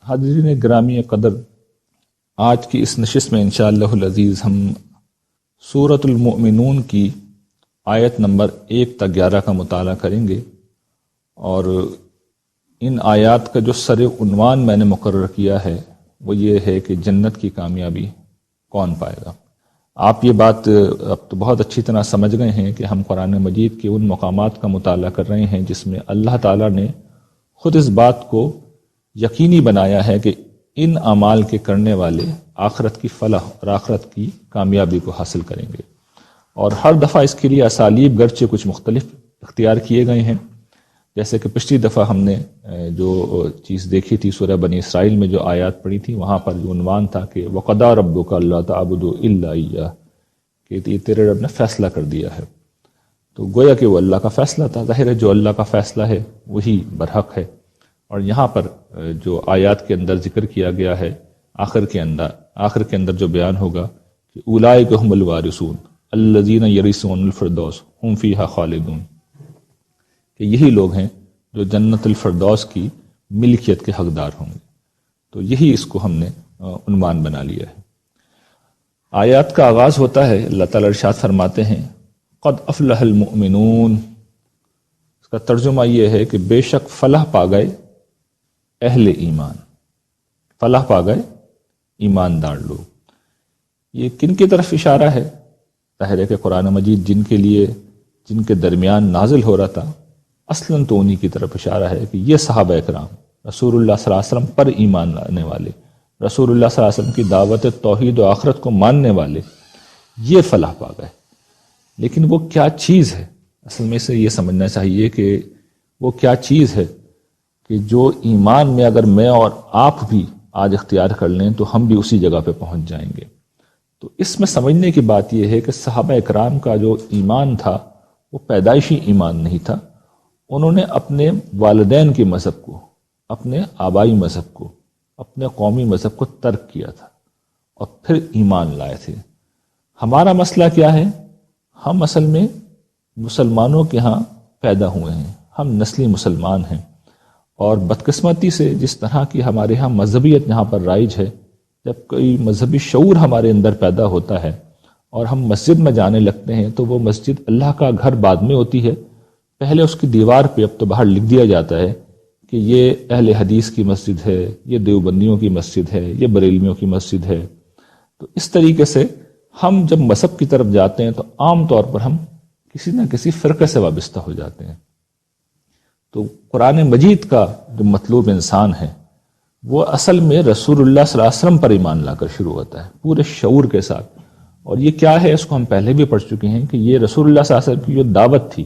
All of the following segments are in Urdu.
حاضرین گرامی قدر، آج کی اس نشست میں انشاءاللہ العزیز ہم سورۃ المؤمنون کی آیت نمبر 1 تا 11 کا مطالعہ کریں گے، اور ان آیات کا جو سر عنوان میں نے مقرر کیا ہے وہ یہ ہے کہ جنت کی کامیابی کون پائے گا۔ آپ یہ بات اب تو بہت اچھی طرح سمجھ گئے ہیں کہ ہم قرآن مجید کے ان مقامات کا مطالعہ کر رہے ہیں جس میں اللہ تعالیٰ نے خود اس بات کو یقینی بنایا ہے کہ ان اعمال کے کرنے والے آخرت کی فلاح اور آخرت کی کامیابی کو حاصل کریں گے، اور ہر دفعہ اس کے لیے اسالیب گرچہ کچھ مختلف اختیار کیے گئے ہیں۔ جیسے کہ پچھلی دفعہ ہم نے جو چیز دیکھی تھی سورہ بنی اسرائیل میں جو آیات پڑھی تھی، وہاں پر جو عنوان تھا کہ وَقَضَىٰ رَبُّكَ أَلَّا تَعْبُدُوا إِلَّا إِيَّاهُ، کہ یہ تیرے رب نے فیصلہ کر دیا ہے۔ تو گویا کہ وہ اللہ کا فیصلہ تھا، ظاہر ہے جو اللہ کا فیصلہ ہے وہی برحق ہے۔ اور یہاں پر جو آیات کے اندر ذکر کیا گیا ہے، آخر کے اندر جو بیان ہوگا کہ اولئک هم الوارثون الذین یرثون الفردوس هم فیہا خالدون، کہ یہی لوگ ہیں جو جنت الفردوس کی ملکیت کے حقدار ہوں گے۔ تو یہی اس کو ہم نے عنوان بنا لیا ہے۔ آیات کا آغاز ہوتا ہے، اللہ تعالیٰ ارشاد فرماتے ہیں قد افلح المؤمنون۔ اس کا ترجمہ یہ ہے کہ بے شک فلاح پا گئے اہل ایمان، فلاح پا گئے ایماندار لوگ۔ یہ کن کی طرف اشارہ ہے؟ ظاہر ہے کہ قرآن مجید جن کے درمیان نازل ہو رہا تھا، اصلاً تو انہی کی طرف اشارہ ہے کہ یہ صحابہ اکرام، رسول اللہ صلی اللہ علیہ وسلم پر ایمان لانے والے، رسول اللہ صلی اللہ علیہ وسلم کی دعوت توحید و آخرت کو ماننے والے، یہ فلاح پا گئے۔ لیکن وہ کیا چیز ہے؟ اصل میں سے یہ سمجھنا چاہیے کہ وہ کیا چیز ہے کہ جو ایمان میں اگر میں اور آپ بھی آج اختیار کر لیں تو ہم بھی اسی جگہ پہ پہنچ جائیں گے۔ تو اس میں سمجھنے کی بات یہ ہے کہ صحابہ اکرام کا جو ایمان تھا وہ پیدائشی ایمان نہیں تھا۔ انہوں نے اپنے والدین کے مذہب کو، اپنے آبائی مذہب کو، اپنے قومی مذہب کو ترک کیا تھا اور پھر ایمان لائے تھے۔ ہمارا مسئلہ کیا ہے؟ ہم اصل میں مسلمانوں کے ہاں پیدا ہوئے ہیں، ہم نسلی مسلمان ہیں، اور بدقسمتی سے جس طرح کی ہمارے ہاں مذہبیت یہاں پر رائج ہے، جب کوئی مذہبی شعور ہمارے اندر پیدا ہوتا ہے اور ہم مسجد میں جانے لگتے ہیں تو وہ مسجد اللہ کا گھر بعد میں ہوتی ہے۔ پہلے اس کی دیوار پہ اب تو باہر لکھ دیا جاتا ہے کہ یہ اہل حدیث کی مسجد ہے، یہ دیوبندیوں کی مسجد ہے، یہ بریلویوں کی مسجد ہے۔ تو اس طریقے سے ہم جب مذہب کی طرف جاتے ہیں تو عام طور پر ہم کسی نہ کسی فرقے سے وابستہ ہو جاتے ہیں۔ تو قرآن مجید کا جو مطلوب انسان ہے وہ اصل میں رسول اللہ صلی اللہ علیہ وسلم پر ایمان لا کر شروع ہوتا ہے پورے شعور کے ساتھ۔ اور یہ کیا ہے اس کو ہم پہلے بھی پڑھ چکے ہیں کہ یہ رسول اللہ صلی اللہ علیہ وسلم کی جو دعوت تھی،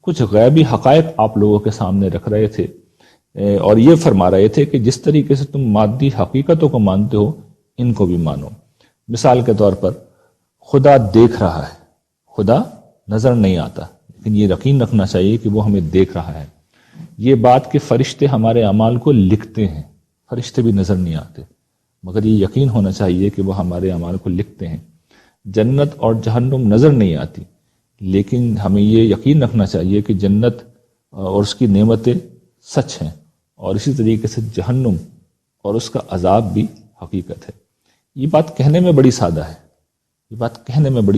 کچھ غیبی حقائق آپ لوگوں کے سامنے رکھ رہے تھے، اور یہ فرما رہے تھے کہ جس طریقے سے تم مادی حقیقتوں کو مانتے ہو ان کو بھی مانو۔ مثال کے طور پر خدا دیکھ رہا ہے، خدا نظر نہیں آتا، لیکن یہ یقین رکھنا چاہیے کہ وہ ہمیں دیکھ رہا ہے۔ یہ بات کہ فرشتے ہمارے اعمال کو لکھتے ہیں، فرشتے بھی نظر نہیں آتے، مگر یہ یقین ہونا چاہیے کہ وہ ہمارے اعمال کو لکھتے ہیں۔ جنت اور جہنم نظر نہیں آتی، لیکن ہمیں یہ یقین رکھنا چاہیے کہ جنت اور اس کی نعمتیں سچ ہیں، اور اسی طریقے سے جہنم اور اس کا عذاب بھی حقیقت ہے۔ یہ بات کہنے میں بڑی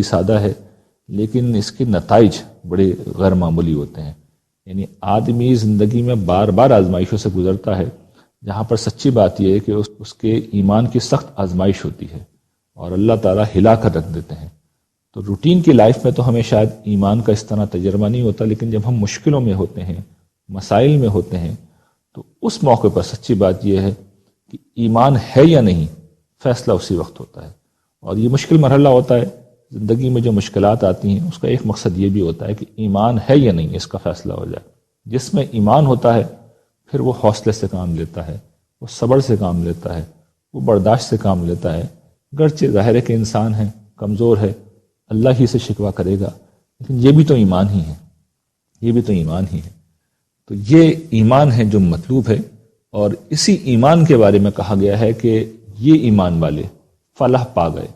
سادہ ہے، لیکن اس کے نتائج بڑے غیر معمولی ہوتے ہیں۔ یعنی آدمی زندگی میں بار بار آزمائشوں سے گزرتا ہے، جہاں پر سچی بات یہ ہے کہ اس کے ایمان کی سخت آزمائش ہوتی ہے اور اللہ تعالیٰ ہلا کر رکھ دیتے ہیں۔ تو روٹین کی لائف میں تو ہمیں شاید ایمان کا اس طرح تجربہ نہیں ہوتا، لیکن جب ہم مشکلوں میں ہوتے ہیں، مسائل میں ہوتے ہیں، تو اس موقع پر سچی بات یہ ہے کہ ایمان ہے یا نہیں، فیصلہ اسی وقت ہوتا ہے۔ اور یہ مشکل مرحلہ ہوتا ہے زندگی میں، جو مشکلات آتی ہیں اس کا ایک مقصد یہ بھی ہوتا ہے کہ ایمان ہے یا نہیں اس کا فیصلہ ہو جائے۔ جس میں ایمان ہوتا ہے پھر وہ حوصلے سے کام لیتا ہے، وہ صبر سے کام لیتا ہے، وہ برداشت سے کام لیتا ہے۔ گرچہ ظاہر ہے کہ انسان ہے، کمزور ہے، اللہ ہی سے شکوہ کرے گا، لیکن یہ بھی تو ایمان ہی ہے۔ تو یہ ایمان ہے جو مطلوب ہے، اور اسی ایمان کے بارے میں کہا گیا ہے کہ یہ ایمان والے فلاح پا گئے،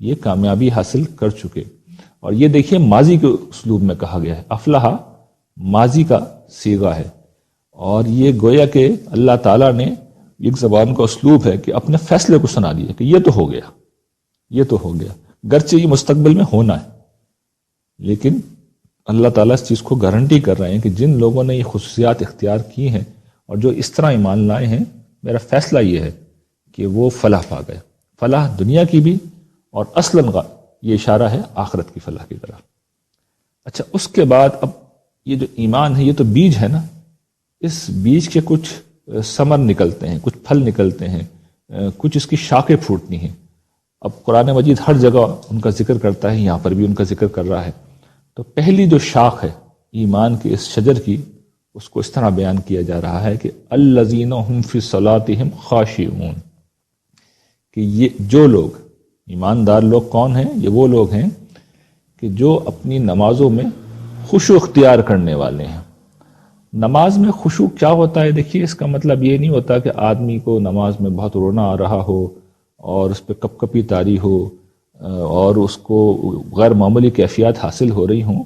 یہ کامیابی حاصل کر چکے۔ اور یہ دیکھیے ماضی کے اسلوب میں کہا گیا ہے، افلاح ماضی کا صیغہ ہے، اور یہ گویا کہ اللہ تعالیٰ نے ایک زبان کا اسلوب ہے کہ اپنے فیصلے کو سنا دیا کہ یہ تو ہو گیا، یہ تو ہو گیا، گرچہ یہ مستقبل میں ہونا ہے، لیکن اللہ تعالیٰ اس چیز کو گارنٹی کر رہے ہیں کہ جن لوگوں نے یہ خصوصیات اختیار کی ہیں اور جو اس طرح ایمان لائے ہیں، میرا فیصلہ یہ ہے کہ وہ فلاح پا گئے، فلاح دنیا کی بھی، اور اصلاً یہ اشارہ ہے آخرت کی فلاح کی طرف۔ اچھا، اس کے بعد اب یہ جو ایمان ہے یہ تو بیج ہے نا، اس بیج کے کچھ ثمر نکلتے ہیں، کچھ پھل نکلتے ہیں، کچھ اس کی شاخیں پھوٹتی ہیں۔ اب قرآن مجید ہر جگہ ان کا ذکر کرتا ہے، یہاں پر بھی ان کا ذکر کر رہا ہے۔ تو پہلی جو شاخ ہے ایمان کے اس شجر کی، اس کو اس طرح بیان کیا جا رہا ہے کہ الذین هم فی صلاتہم خاشعون، کہ یہ جو لوگ ایماندار لوگ کون ہیں؟ یہ وہ لوگ ہیں کہ جو اپنی نمازوں میں خشوع اختیار کرنے والے ہیں۔ نماز میں خشوع کیا ہوتا ہے؟ دیکھیے، اس کا مطلب یہ نہیں ہوتا کہ آدمی کو نماز میں بہت رونا آ رہا ہو اور اس پہ کپ کپی طاری ہو اور اس کو غیر معمولی کیفیات حاصل ہو رہی ہوں۔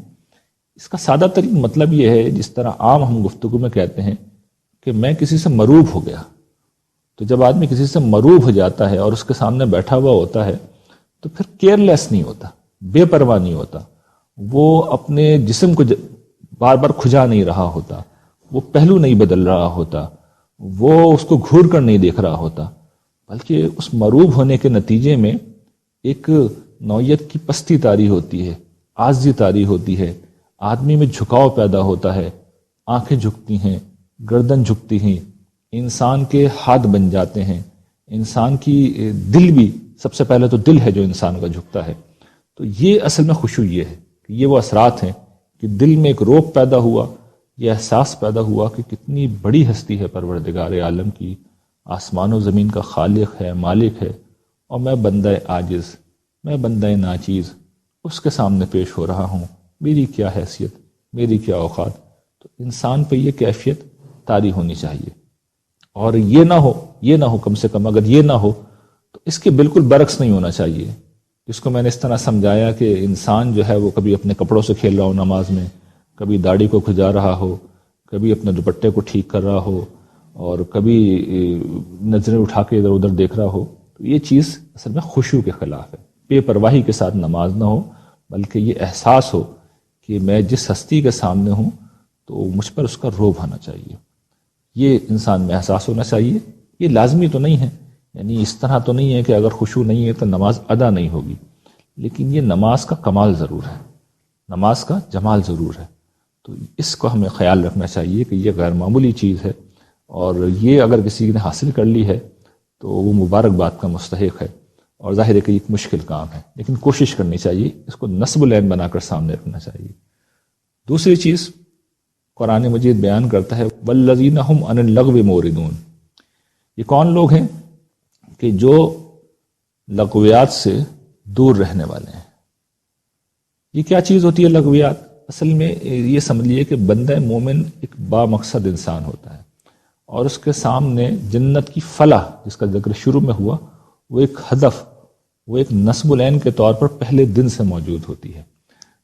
اس کا سادہ ترین مطلب یہ ہے، جس طرح عام ہم گفتگو میں کہتے ہیں کہ میں کسی سے مروب ہو گیا۔ تو جب آدمی کسی سے مروب ہو جاتا ہے اور اس کے سامنے بیٹھا ہوا ہوتا ہے تو پھر کیئرلیس نہیں ہوتا، بے پرواہ نہیں ہوتا، وہ اپنے جسم کو بار بار کھجا نہیں رہا ہوتا، وہ پہلو نہیں بدل رہا ہوتا، وہ اس کو گھور کر نہیں دیکھ رہا ہوتا، بلکہ اس مروب ہونے کے نتیجے میں ایک نوعیت کی پستی طاری ہوتی ہے، عاجزی طاری ہوتی ہے، آدمی میں جھکاؤ پیدا ہوتا ہے، آنکھیں جھکتی ہیں، گردن جھکتی ہیں، انسان کے ہاتھ بن جاتے ہیں، انسان کی دل بھی، سب سے پہلے تو دل ہے جو انسان کا جھکتا ہے۔ تو یہ اصل میں خشوع یہ ہے کہ یہ وہ اثرات ہیں کہ دل میں ایک روب پیدا ہوا، یہ احساس پیدا ہوا کہ کتنی بڑی ہستی ہے پروردگار عالم کی، آسمان و زمین کا خالق ہے، مالک ہے، اور میں بندہ عاجز، میں بندہ ناچیز اس کے سامنے پیش ہو رہا ہوں، میری کیا حیثیت، میری کیا اوقات۔ تو انسان پہ یہ کیفیت طاری ہونی چاہیے، اور یہ نہ ہو کم سے کم، اگر یہ نہ ہو تو اس کے بالکل برعکس نہیں ہونا چاہیے، جس کو میں نے اس طرح سمجھایا کہ انسان جو ہے وہ کبھی اپنے کپڑوں سے کھیل رہا ہو نماز میں، کبھی داڑھی کو کھجا رہا ہو، کبھی اپنے دوپٹے کو ٹھیک کر رہا ہو، اور کبھی نظریں اٹھا کے ادھر ادھر دیکھ رہا ہو، تو یہ چیز اصل میں خشوع کے خلاف ہے۔ بے پرواہی کے ساتھ نماز نہ ہو، بلکہ یہ احساس ہو کہ میں جس ہستی کے سامنے ہوں تو مجھ پر اس کا روب آنا چاہیے، یہ انسان میں احساس ہونا چاہیے۔ یہ لازمی تو نہیں ہے، یعنی اس طرح تو نہیں ہے کہ اگر خشوع نہیں ہے تو نماز ادا نہیں ہوگی، لیکن یہ نماز کا کمال ضرور ہے، نماز کا جمال ضرور ہے۔ تو اس کو ہمیں خیال رکھنا چاہیے کہ یہ غیر معمولی چیز ہے، اور یہ اگر کسی نے حاصل کر لی ہے تو وہ مبارکباد کا مستحق ہے، اور ظاہر ہے کہ ایک مشکل کام ہے، لیکن کوشش کرنی چاہیے، اس کو نصب العین بنا کر سامنے رکھنا چاہیے۔ دوسری چیز قرآن مجید بیان کرتا ہے والذین هم عن اللغو معرضون، یہ کون لوگ ہیں کہ جو لغویات سے دور رہنے والے ہیں۔ یہ کیا چیز ہوتی ہے لغویات؟ اصل میں یہ سمجھ لیے کہ بندہ مومن ایک با مقصد انسان ہوتا ہے، اور اس کے سامنے جنت کی فلاح جس کا ذکر شروع میں ہوا، وہ ایک ہدف، وہ ایک نصب العین کے طور پر پہلے دن سے موجود ہوتی ہے۔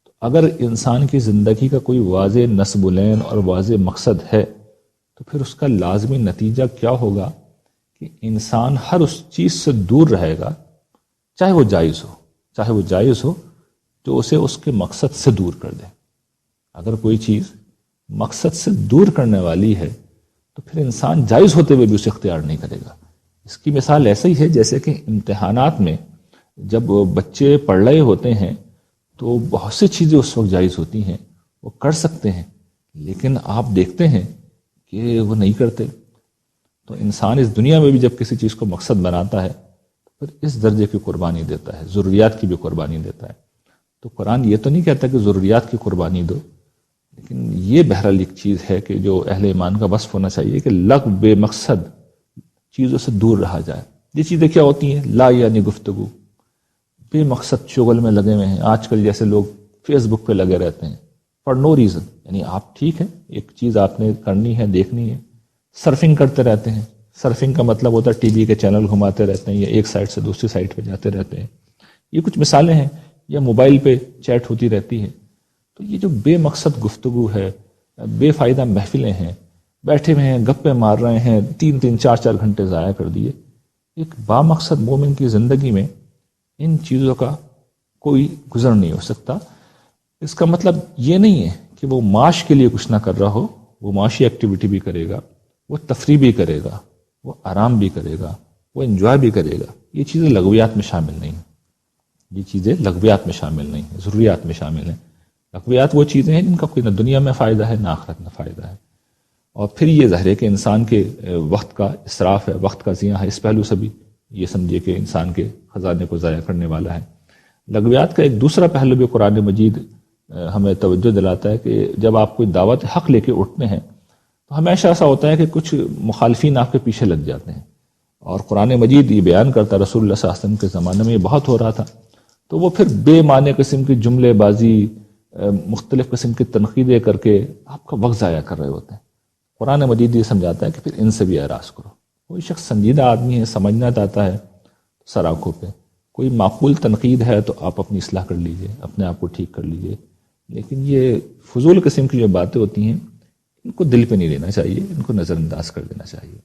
تو اگر انسان کی زندگی کا کوئی واضح نصب العین اور واضح مقصد ہے تو پھر اس کا لازمی نتیجہ کیا ہوگا کہ انسان ہر اس چیز سے دور رہے گا، چاہے وہ جائز ہو جو اسے اس کے مقصد سے دور کر دے۔ اگر کوئی چیز مقصد سے دور کرنے والی ہے تو پھر انسان جائز ہوتے ہوئے بھی اسے اختیار نہیں کرے گا۔ اس کی مثال ایسا ہی ہے جیسے کہ امتحانات میں جب بچے پڑھ رہے ہوتے ہیں تو بہت سی چیزیں اس وقت جائز ہوتی ہیں، وہ کر سکتے ہیں، لیکن آپ دیکھتے ہیں کہ وہ نہیں کرتے۔ تو انسان اس دنیا میں بھی جب کسی چیز کو مقصد بناتا ہے تو پھر اس درجے کی قربانی دیتا ہے، ضروریات کی بھی قربانی دیتا ہے۔ تو قرآن یہ تو نہیں کہتا کہ ضروریات کی قربانی دو، لیکن یہ بہرحال ایک چیز ہے کہ جو اہل ایمان کا وصف ہونا چاہیے کہ لغو بے مقصد چیزوں سے دور رہا جائے۔ یہ چیزیں کیا ہوتی ہیں؟ لا یعنی گفتگو، بے مقصد شغل میں لگے ہوئے ہیں۔ آج کل جیسے لوگ فیس بک پہ لگے رہتے ہیں فار نو ریزن، یعنی آپ ٹھیک ہے ایک چیز آپ نے کرنی ہے، دیکھنی ہے، سرفنگ کرتے رہتے ہیں۔ سرفنگ کا مطلب ہوتا ہے ٹی وی کے چینل گھماتے رہتے ہیں یا ایک سائٹ سے دوسری سائٹ پہ جاتے رہتے ہیں۔ یہ کچھ مثالیں ہیں، یا موبائل پہ چیٹ ہوتی رہتی ہے۔ تو یہ جو بے مقصد گفتگو ہے، بے فائدہ محفلیں ہیں، بیٹھے ہوئے ہیں، گپے مار رہے ہیں، 3 4 گھنٹے ضائع کر دیے۔ ایک بامقصد مومن کی زندگی میں ان چیزوں کا کوئی گزر نہیں ہو سکتا۔ اس کا مطلب یہ نہیں ہے کہ وہ معاش کے لیے کچھ نہ کر رہا ہو، وہ معاشی ایکٹیویٹی بھی کرے گا، وہ تفریح بھی کرے گا، وہ آرام بھی کرے گا، وہ انجوائے بھی کرے گا۔ یہ چیزیں لغویات میں شامل نہیں ہیں، یہ چیزیں لغویات میں شامل نہیں ہیں، ضروریات میں شامل ہیں۔ لغویات وہ چیزیں ہیں جن کا کوئی نہ دنیا میں فائدہ ہے نہ آخرت میں فائدہ ہے۔ اور پھر یہ ظاہر ہے کہ انسان کے وقت کا اسراف ہے، وقت کا ضیاع ہے، اس پہلو سے بھی یہ سمجھے کہ انسان کے خزانے کو ضائع کرنے والا ہے۔ لغویات کا ایک دوسرا پہلو بھی قرآن مجید ہمیں توجہ دلاتا ہے کہ جب آپ کوئی دعوت حق لے کے اٹھتے ہیں تو ہمیشہ ایسا ہوتا ہے کہ کچھ مخالفین آپ کے پیچھے لگ جاتے ہیں، اور قرآن مجید یہ بیان کرتا، رسول اللہ صلی اللہ علیہ وسلم کے زمانے میں یہ بہت ہو رہا تھا، تو وہ پھر بے معنی قسم کی جملے بازی، مختلف قسم کی تنقیدیں کر کے آپ کا وقت ضائع کر رہے ہوتے ہیں۔ قرآن مجید یہ سمجھاتا ہے کہ پھر ان سے بھی اعراض کرو۔ کوئی شخص سنجیدہ آدمی ہے، سمجھنا چاہتا ہے سر آنکھوں پہ، کوئی معقول تنقید ہے تو آپ اپنی اصلاح کر لیجئے، اپنے آپ کو ٹھیک کر لیجئے، لیکن یہ فضول قسم کی جو باتیں ہوتی ہیں ان کو دل پہ نہیں لینا چاہیے، ان کو نظر انداز کر دینا چاہیے۔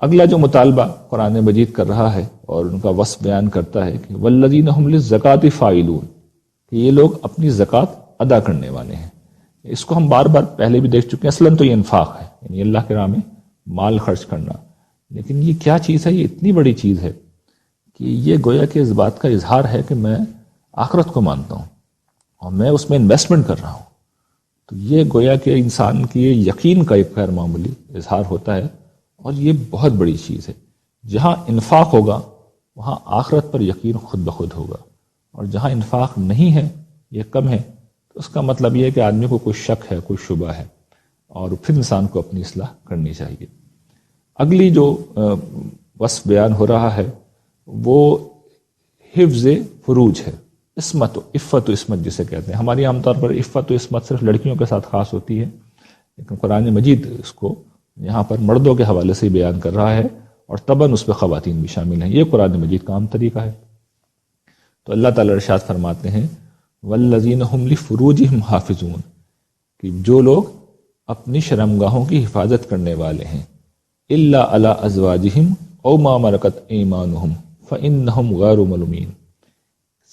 اگلا جو مطالبہ قرآن مجید کر رہا ہے اور ان کا وصف بیان کرتا ہے کہ والذین هم للزکاۃ فاعلون، کہ یہ لوگ اپنی زکوٰۃ ادا کرنے والے ہیں۔ اس کو ہم بار بار پہلے بھی دیکھ چکے ہیں۔ اصلاً تو یہ انفاق ہے، یعنی اللہ کے راہ میں مال خرچ کرنا، لیکن یہ کیا چیز ہے؟ یہ اتنی بڑی چیز ہے کہ یہ گویا کہ اس بات کا اظہار ہے کہ میں آخرت کو مانتا ہوں اور میں اس میں انویسٹمنٹ کر رہا ہوں۔ تو یہ گویا کہ انسان کی یقین کا ایک غیر معمولی اظہار ہوتا ہے، اور یہ بہت بڑی چیز ہے۔ جہاں انفاق ہوگا وہاں آخرت پر یقین خود بخود ہوگا، اور جہاں انفاق نہیں ہے، یہ کم ہے، تو اس کا مطلب یہ ہے کہ آدمی کو کوئی شک ہے، کوئی شبہ ہے، اور پھر انسان کو اپنی اصلاح کرنی چاہیے۔ اگلی جو وصف بیان ہو رہا ہے وہ حفظ فروج ہے، عصمت عفت و عصمت جسے کہتے ہیں۔ ہماری عام طور پر عفت و عصمت صرف لڑکیوں کے ساتھ خاص ہوتی ہے، لیکن قرآن مجید اس کو یہاں پر مردوں کے حوالے سے بیان کر رہا ہے، اور طبعاً اس پہ خواتین بھی شامل ہیں۔ یہ قرآن مجید کا عام طریقہ ہے۔ تو اللہ تعالی ارشاد فرماتے ہیں والذین هم لفروجہم حافظون، کہ جو لوگ اپنی شرمگاہوں کی حفاظت کرنے والے ہیں، الا علی ازواجہم او ما ملکت ایمانہم فانہم غیر ملومین،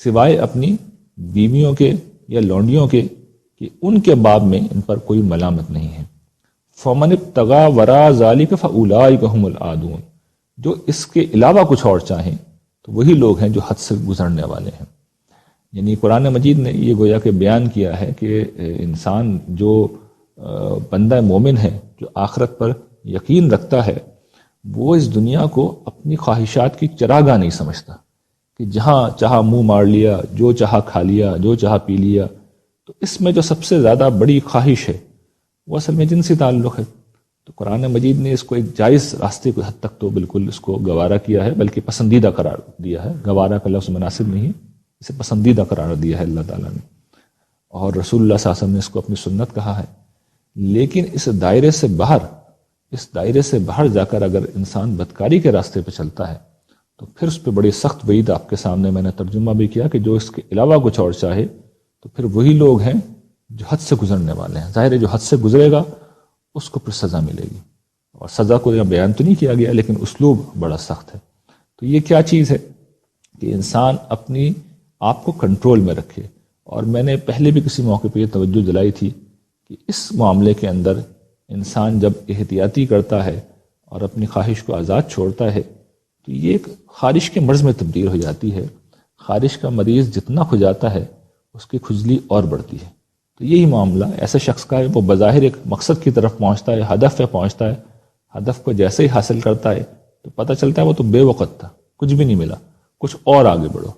سوائے اپنی بیویوں کے یا لونڈیوں کے کہ ان کے باب میں ان پر کوئی ملامت نہیں ہے۔ فمن ابتغى وراء ذلك فاولئک هم العادون، جو اس کے علاوہ کچھ اور چاہیں تو وہی لوگ ہیں جو حد سے گزرنے والے ہیں۔ یعنی قرآن مجید نے یہ گویا کہ بیان کیا ہے کہ انسان جو بندہ مومن ہے، جو آخرت پر یقین رکھتا ہے، وہ اس دنیا کو اپنی خواہشات کی چراگاہ نہیں سمجھتا کہ جہاں چاہا منہ مار لیا، جو چاہا کھا لیا، جو چاہا پی لیا۔ تو اس میں جو سب سے زیادہ بڑی خواہش ہے وہ اصل میں جنسی تعلق ہے۔ تو قرآن مجید نے اس کو ایک جائز راستے کو حد تک تو بالکل اس کو گوارا کیا ہے، بلکہ پسندیدہ قرار دیا ہے۔ گوارا کا لفظ مناسب نہیں ہے، اسے پسندیدہ قرار دیا ہے اللہ تعالیٰ نے، اور رسول اللہ صلی اللہ علیہ وسلم نے اس کو اپنی سنت کہا ہے۔ لیکن اس دائرے سے باہر جا کر اگر انسان بدکاری کے راستے پہ چلتا ہے تو پھر اس پہ بڑی سخت وعید آپ کے سامنے میں نے ترجمہ بھی کیا کہ جو اس کے علاوہ کچھ اور چاہے تو پھر وہی لوگ ہیں جو حد سے گزرنے والے ہیں۔ ظاہر ہے جو حد سے گزرے گا اس کو پھر سزا ملے گی، اور سزا کو یہاں بیان تو نہیں کیا گیا لیکن اسلوب بڑا سخت ہے۔ تو یہ کیا چیز ہے کہ انسان اپنی آپ کو کنٹرول میں رکھے، اور میں نے پہلے بھی کسی موقع پہ یہ توجہ دلائی تھی کہ اس معاملے کے اندر انسان جب احتیاطی کرتا ہے اور اپنی خواہش کو آزاد چھوڑتا ہے تو یہ ایک خارش کے مرض میں تبدیل ہو جاتی ہے۔ خارش کا مریض جتنا کھجاتا ہے اس کی کھجلی اور بڑھتی ہے۔ تو یہی معاملہ ایسے شخص کا ہے، وہ بظاہر ایک مقصد کی طرف پہنچتا ہے، ہدف پہ پہنچتا ہے، ہدف کو جیسے ہی حاصل کرتا ہے تو پتہ چلتا ہے وہ تو بے وقت تھا، کچھ بھی نہیں ملا، کچھ اور آگے بڑھو۔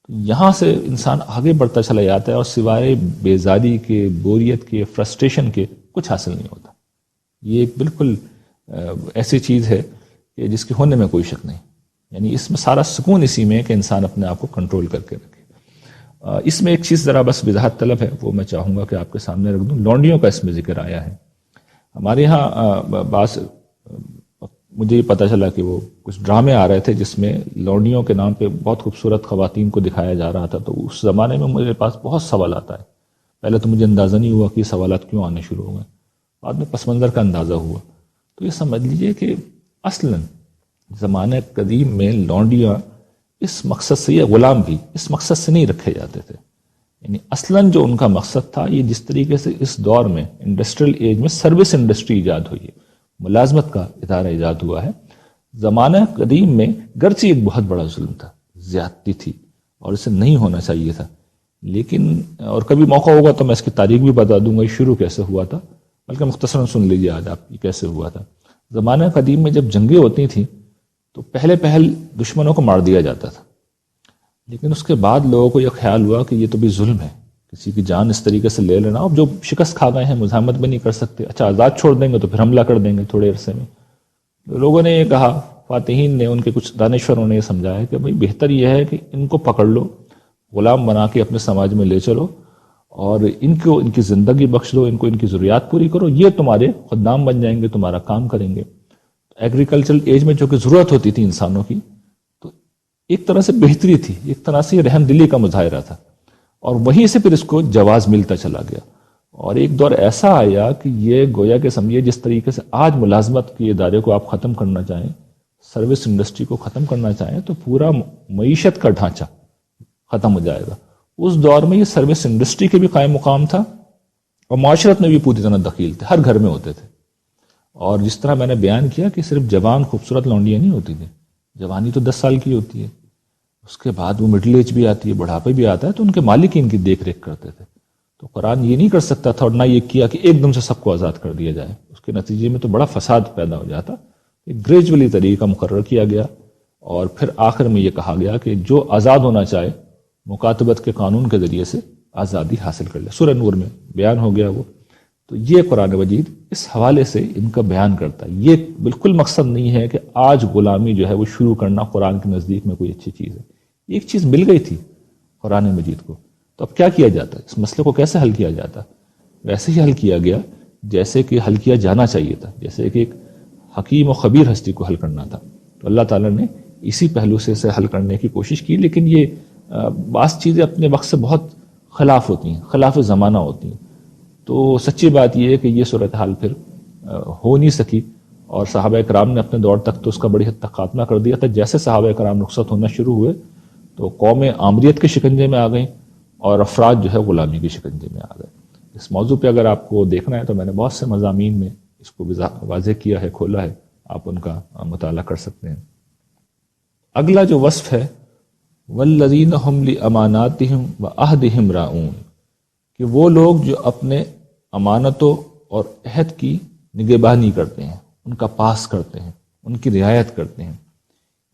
تو یہاں سے انسان آگے بڑھتا چلا جاتا ہے اور سوائے بیزاری کے، بوریت کے، فرسٹریشن کے کچھ حاصل نہیں ہوتا۔ یہ ایک بالکل ایسی چیز ہے کہ جس کے ہونے میں کوئی شک نہیں، یعنی اس میں سارا سکون اسی میں ہے کہ انسان اپنے آپ کو کنٹرول کر کے رکھے۔ اس میں ایک چیز ذرا بس وضاحت طلب ہے، وہ میں چاہوں گا کہ آپ کے سامنے رکھ دوں۔ لونڈیوں کا اس میں ذکر آیا ہے۔ ہمارے یہاں بعض مجھے یہ پتہ چلا کہ وہ کچھ ڈرامے آ رہے تھے جس میں لونڈیوں کے نام پہ بہت خوبصورت خواتین کو دکھایا جا رہا تھا، تو اس زمانے میں میرے پاس بہت سوال آتا ہے۔ پہلے تو مجھے اندازہ نہیں ہوا کہ یہ سوالات کیوں آنے شروع ہو گئے، بعد میں پس منظر کا اندازہ ہوا. تو یہ سمجھ لیجئے کہ اصلاً زمانہ قدیم میں لونڈیاں اس مقصد سے، یا غلام بھی اس مقصد سے نہیں رکھے جاتے تھے. یعنی اصلاً جو ان کا مقصد تھا، یہ جس طریقے سے اس دور میں انڈسٹریل ایج میں سروس انڈسٹری ایجاد ہوئی ہے، ملازمت کا ادارہ ایجاد ہوا ہے، زمانہ قدیم میں گرچہ ایک بہت بڑا ظلم تھا، زیادتی تھی اور اسے نہیں ہونا چاہیے تھا، لیکن اور کبھی موقع ہوگا تو میں اس کی تاریخ بھی بتا دوں گا یہ شروع کیسے ہوا تھا، بلکہ مختصراً سن لیجیے آج آپ یہ کیسے ہوا تھا. زمانہ قدیم میں جب جنگیں ہوتی تھیں تو پہل دشمنوں کو مار دیا جاتا تھا، لیکن اس کے بعد لوگوں کو یہ خیال ہوا کہ یہ تو بھی ظلم ہے، کسی کی جان اس طریقے سے لے لینا. اب جو شکست کھا گئے ہیں مزاحمت بھی نہیں کر سکتے، اچھا آزاد چھوڑ دیں گے تو پھر حملہ کر دیں گے تھوڑے عرصے میں. لوگوں نے یہ کہا، فاتحین نے، ان کے کچھ دانشوروں نے یہ سمجھایا کہ بھئی بہتر یہ ہے کہ ان کو پکڑ لو، غلام بنا کے اپنے سماج میں لے چلو اور ان کو ان کی زندگی بخش دو، ان کو ان کی ضروریات پوری کرو، یہ تمہارے خدام بن جائیں گے، تمہارا کام کریں گے. ایگریکلچرل ایج میں جو کہ ضرورت ہوتی تھی انسانوں کی، تو ایک طرح سے بہتری تھی، ایک طرح سے رحم دلی کا مظاہرہ تھا، اور وہیں سے پھر اس کو جواز ملتا چلا گیا. اور ایک دور ایسا آیا کہ یہ گویا کہ سمجھیے جس طریقے سے آج ملازمت کے ادارے کو آپ ختم کرنا چاہیں، سروس انڈسٹری کو ختم کرنا چاہیں، تو پورا معیشت کا ڈھانچہ ختم ہو جائے گا. اس دور میں یہ سروس انڈسٹری کے بھی قائم مقام تھا اور معاشرت میں بھی پوری طرح دخیل تھے، ہر گھر میں ہوتے تھے. اور جس طرح میں نے بیان کیا کہ صرف جوان خوبصورت لونڈیاں نہیں ہوتی تھیں، جوانی تو 10 سال کی ہوتی ہے، اس کے بعد وہ مڈل ایج بھی آتی ہے، بڑھاپے بھی آتا ہے، تو ان کے مالک ان کی دیکھ ریکھ کرتے تھے. تو قرآن یہ نہیں کر سکتا تھا اور نہ یہ کیا کہ ایک دم سے سب کو آزاد کر دیا جائے، اس کے نتیجے میں تو بڑا فساد پیدا ہو جاتا. ایک گریجولی طریقہ مقرر کیا گیا اور پھر آخر میں یہ کہا گیا کہ جو آزاد ہونا چاہے مکاتبت کے قانون کے ذریعے سے آزادی حاصل کر لے. سورہ نور میں بیان ہو گیا وہ. تو یہ قرآن مجید اس حوالے سے ان کا بیان کرتا ہے. یہ بالکل مقصد نہیں ہے کہ آج غلامی جو ہے وہ شروع کرنا قرآن کے نزدیک میں کوئی اچھی چیز ہے. ایک چیز مل گئی تھی قرآن مجید کو، تو اب کیا کیا جاتا ہے، اس مسئلے کو کیسے حل کیا جاتا؟ ویسے ہی حل کیا گیا جیسے کہ حل کیا جانا چاہیے تھا، جیسے کہ ایک حکیم و خبیر ہستی کو حل کرنا تھا. تو اللہ تعالیٰ نے اسی پہلو سے اسے حل کرنے کی کوشش کی. لیکن یہ بعض چیزیں اپنے وقت سے بہت خلاف ہوتی ہیں، خلاف زمانہ ہوتی ہیں. تو سچی بات یہ ہے کہ یہ صورتحال پھر ہو نہیں سکی، اور صحابہ کرام نے اپنے دور تک تو اس کا بڑی حد تک خاتمہ کر دیا تھا. جیسے صحابہ کرام رخصت ہونا شروع ہوئے تو قومیں عامریت کے شکنجے میں آ گئیں اور افراد جو ہے غلامی کے شکنجے میں آ گئے. اس موضوع پہ اگر آپ کو دیکھنا ہے تو میں نے بہت سے مضامین میں اس کو واضح کیا ہے، کھولا ہے، آپ ان کا مطالعہ کر سکتے ہیں. اگلا جو وصف ہے والذین هم لاماناتهم وعہدهم راعون، کہ وہ لوگ جو اپنے امانتوں اور عہد کی نگہبانی کرتے ہیں، ان کا پاس کرتے ہیں، ان کی رعایت کرتے ہیں.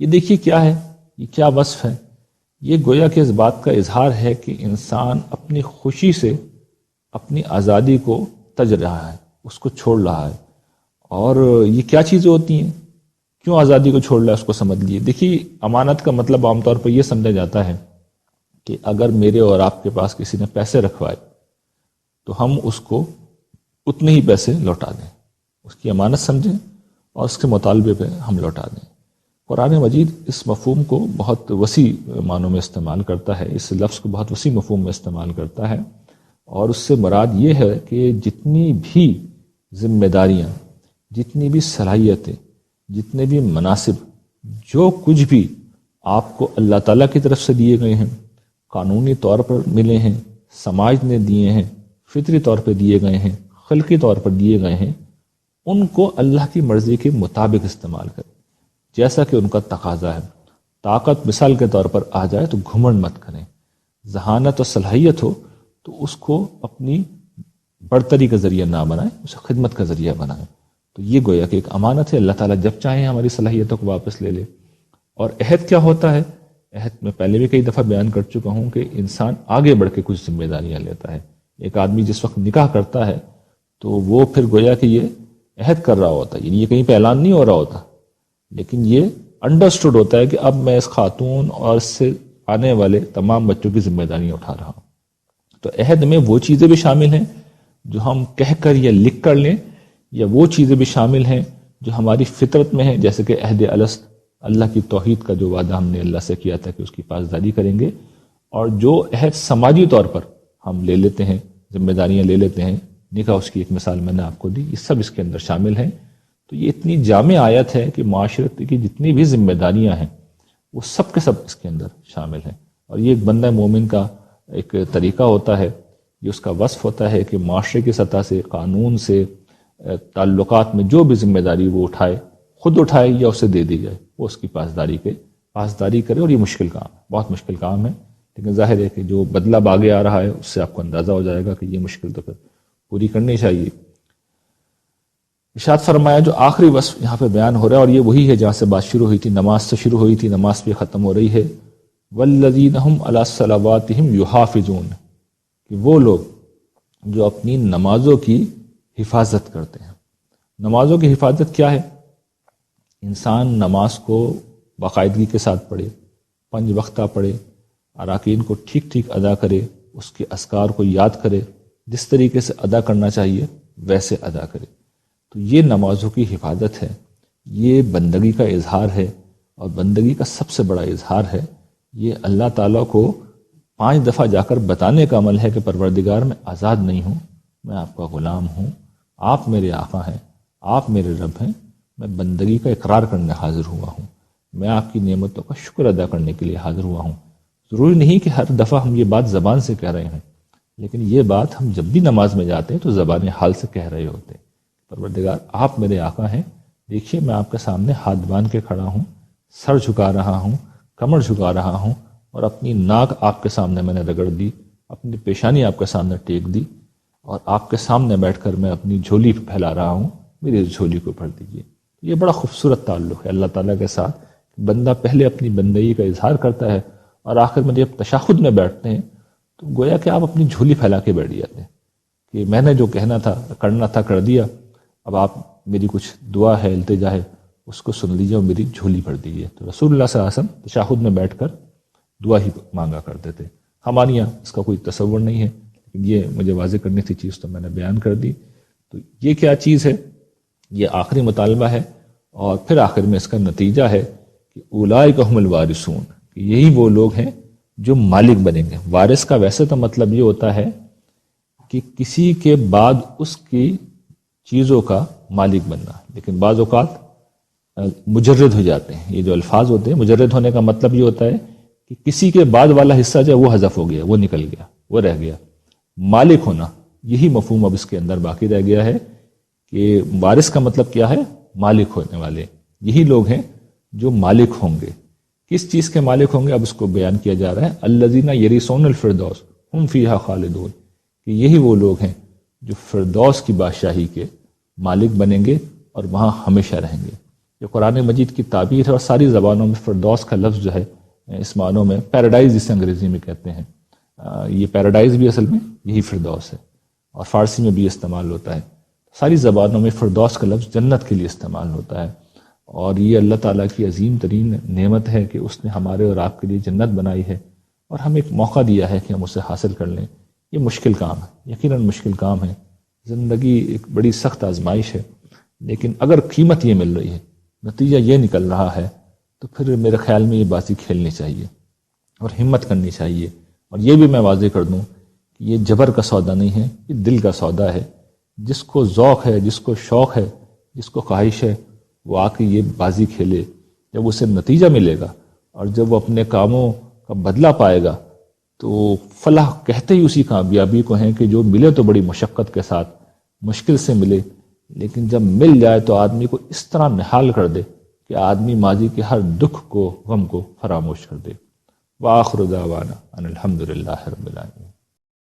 یہ دیکھیے کیا ہے، یہ کیا وصف ہے. یہ گویا کہ اس بات کا اظہار ہے کہ انسان اپنی خوشی سے اپنی آزادی کو تج رہا ہے، اس کو چھوڑ رہا ہے. اور یہ کیا چیزیں ہوتی ہیں، کیوں آزادی کو چھوڑ رہا ہے، اس کو سمجھ لیجیے. دیکھیے امانت کا مطلب عام طور پر یہ سمجھا جاتا ہے کہ اگر میرے اور آپ کے پاس کسی نے پیسے رکھوائے تو ہم اس کو اتنے ہی پیسے لوٹا دیں، اس کی امانت سمجھیں اور اس کے مطالبے پہ ہم لوٹا دیں. قرآن مجید اس مفہوم کو بہت وسیع معنوں میں استعمال کرتا ہے، اس لفظ کو بہت وسیع مفہوم میں استعمال کرتا ہے، اور اس سے مراد یہ ہے کہ جتنی بھی ذمہ داریاں، جتنی بھی صلاحیتیں، جتنے بھی مناصب، جو کچھ بھی آپ کو اللہ تعالیٰ کی طرف سے دیے گئے ہیں، قانونی طور پر ملے ہیں، سماج نے دیے ہیں، فطری طور پر دیے گئے ہیں، خلقی طور پر دیے گئے ہیں، ان کو اللہ کی مرضی کے مطابق استعمال کریں جیسا کہ ان کا تقاضا ہے. طاقت مثال کے طور پر آ جائے تو گھمنڈ مت کریں، ذہانت و صلاحیت ہو تو اس کو اپنی برتری کا ذریعہ نہ بنائیں، اسے خدمت کا ذریعہ بنائیں. تو یہ گویا کہ ایک امانت ہے، اللہ تعالیٰ جب چاہیں ہماری صلاحیتوں کو واپس لے لے. اور عہد کیا ہوتا ہے؟ عہد میں پہلے بھی کئی دفعہ بیان کر چکا ہوں کہ انسان آگے بڑھ کے کچھ ذمہ داریاں لیتا ہے. ایک آدمی جس وقت نکاح کرتا ہے تو وہ پھر گویا کہ یہ عہد کر رہا ہوتا ہے، یعنی یہ کہیں پہ اعلان نہیں ہو رہا ہوتا، لیکن یہ انڈرسٹوڈ ہوتا ہے کہ اب میں اس خاتون اور اس سے آنے والے تمام بچوں کی ذمہ داریاں اٹھا رہا ہوں. تو عہد میں وہ چیزیں بھی شامل ہیں جو ہم کہہ کر یا لکھ کر لیں، یا وہ چیزیں بھی شامل ہیں جو ہماری فطرت میں ہیں، جیسے کہ عہد الست، اللہ کی توحید کا جو وعدہ ہم نے اللہ سے کیا تھا کہ اس کی پاسداری کریں گے. اور جو عہد سماجی طور پر ہم لے لیتے ہیں، ذمہ داریاں لے لیتے ہیں نکاح اس کی ایک مثال میں نے آپ کو دی، یہ سب اس کے اندر شامل ہیں۔ تو یہ اتنی جامع آیت ہے کہ معاشرت کی جتنی بھی ذمہ داریاں ہیں وہ سب کے سب اس کے اندر شامل ہیں، اور یہ ایک بندہ مومن کا ایک طریقہ ہوتا ہے، یہ اس کا وصف ہوتا ہے کہ معاشرے کی سطح سے، قانون سے، تعلقات میں جو بھی ذمہ داری وہ اٹھائے، خود اٹھائے یا اسے دے دی جائے، وہ اس کی پاسداری کرے۔ اور یہ مشکل کام ہے، بہت مشکل کام ہے، لیکن ظاہر ہے کہ جو بدلہ آگے آ رہا ہے اس سے آپ کو اندازہ ہو جائے گا کہ یہ مشکل تو پھر پوری کرنی چاہیے۔ ارشاد فرمایا جو آخری وصف یہاں پہ بیان ہو رہا ہے، اور یہ وہی ہے جہاں سے بات شروع ہوئی تھی، نماز سے شروع ہوئی تھی، نماز پہ ختم ہو رہی ہے، والذین هم علی صلواتہم یحافظون، کہ وہ لوگ جو اپنی نمازوں کی حفاظت کرتے ہیں۔ نمازوں کی حفاظت کیا ہے؟ انسان نماز کو باقاعدگی کے ساتھ پڑھے، 5 وقتہ پڑھے، اراکین کو ٹھیک ٹھیک ادا کرے، اس کے اذکار کو یاد کرے، جس طریقے سے ادا کرنا چاہیے ویسے ادا کرے۔ تو یہ نمازوں کی حفاظت ہے، یہ بندگی کا اظہار ہے، اور بندگی کا سب سے بڑا اظہار ہے یہ اللہ تعالیٰ کو 5 دفعہ جا کر بتانے کا عمل ہے کہ پروردگار میں آزاد نہیں ہوں، میں آپ کا غلام ہوں، آپ میرے آقا ہیں، آپ میرے رب ہیں، میں بندگی کا اقرار کرنے حاضر ہوا ہوں، میں آپ کی نعمتوں کا شکر ادا کرنے کے لیے حاضر ہوا ہوں۔ ضروری نہیں کہ ہر دفعہ ہم یہ بات زبان سے کہہ رہے ہیں، لیکن یہ بات ہم جب بھی نماز میں جاتے ہیں تو زبان حال سے کہہ رہے ہوتے ہیں، پروردگار آپ میرے آقا ہیں، دیکھیے میں آپ کے سامنے ہاتھ باندھ کے کھڑا ہوں، سر جھکا رہا ہوں، کمر جھکا رہا ہوں، اور اپنی ناک آپ کے سامنے میں نے رگڑ دی، اپنی پیشانی آپ کے سامنے ٹیک دی، اور آپ کے سامنے بیٹھ کر میں اپنی جھولی پھیلا رہا ہوں، میری اس جھولی کو بھر دیجیے۔ یہ بڑا خوبصورت تعلق ہے اللہ تعالیٰ کے ساتھ، بندہ پہلے اپنی بندگی کا اظہار کرتا ہے، اور آخر میں جب تشہد میں بیٹھتے ہیں تو گویا کہ آپ اپنی جھولی پھیلا کے بیٹھ جاتے ہیں کہ میں نے جو کہنا تھا، کرنا تھا، کر دیا، اب آپ میری کچھ دعا ہے، التجا ہے، اس کو سن لیجیے اور میری جھولی بھر دیجیے۔ تو رسول اللہ صلی اللہ علیہ وسلم تشہد میں بیٹھ کر دعا ہی مانگا کرتے تھے۔ ہمارے یہاں اس کا کوئی تصور نہیں ہے، لیکن یہ مجھے واضح کرنی تھی چیز تو میں نے بیان کر دی۔ تو یہ کیا چیز ہے؟ یہ آخری مطالبہ ہے، اور پھر آخر میں اس کا نتیجہ ہے کہ اولئک هم الوارثون، کہ یہی وہ لوگ ہیں جو مالک بنیں گے۔ وارث کا ویسے تو مطلب یہ ہوتا ہے کہ کسی کے بعد اس کی چیزوں کا مالک بننا، لیکن بعض اوقات مجرد ہو جاتے ہیں۔ یہ جو الفاظ ہوتے ہیں، مجرد ہونے کا مطلب یہ ہوتا ہے کہ کسی کے بعد والا حصہ جو ہے وہ حذف ہو گیا، وہ نکل گیا، وہ رہ گیا۔ مالک ہونا، یہی مفہوم اب اس کے اندر باقی رہ گیا ہے کہ وارث کا مطلب کیا ہے؟ مالک ہونے والے، یہی لوگ ہیں جو مالک ہوں گے۔ کس چیز کے مالک ہوں گے؟ اب اس کو بیان کیا جا رہا ہے، الذین یرثون الفردوس ہم فیہا خالدون، کہ یہی وہ لوگ ہیں جو فردوس کی بادشاہی کے مالک بنیں گے اور وہاں ہمیشہ رہیں گے۔ یہ قرآن مجید کی تعبیر ہے، اور ساری زبانوں میں فردوس کا لفظ جو ہے اس معنوں میں پیراڈائز جسے انگریزی میں کہتے ہیں، یہ پیراڈائز بھی اصل میں یہی فردوس ہے، اور فارسی میں بھی استعمال ہوتا ہے۔ ساری زبانوں میں فردوس کا لفظ جنت کے لیے استعمال ہوتا ہے، اور یہ اللہ تعالیٰ کی عظیم ترین نعمت ہے کہ اس نے ہمارے اور آپ کے لیے جنت بنائی ہے، اور ہمیں ایک موقع دیا ہے کہ ہم اسے حاصل کر لیں۔ یہ مشکل کام ہے، یقیناً مشکل کام ہے، زندگی ایک بڑی سخت آزمائش ہے، لیکن اگر قیمت یہ مل رہی ہے، نتیجہ یہ نکل رہا ہے، تو پھر میرے خیال میں یہ بازی کھیلنی چاہیے اور ہمت کرنی چاہیے۔ اور یہ بھی میں واضح کر دوں کہ یہ جبر کا سودا نہیں ہے، یہ دل کا سودا ہے۔ جس کو ذوق ہے، جس کو شوق ہے، جس کو خواہش ہے، وہ آ کے یہ بازی کھیلے۔ جب اسے نتیجہ ملے گا اور جب وہ اپنے کاموں کا بدلہ پائے گا تو فلاح کہتے ہی اسی کامیابی کو ہیں کہ جو ملے تو بڑی مشقت کے ساتھ، مشکل سے ملے، لیکن جب مل جائے تو آدمی کو اس طرح نہال کر دے کہ آدمی ماضی کے ہر دکھ کو، غم کو فراموش کر دے۔ وآخر دعوانا ان الحمد للہ رب العالمین۔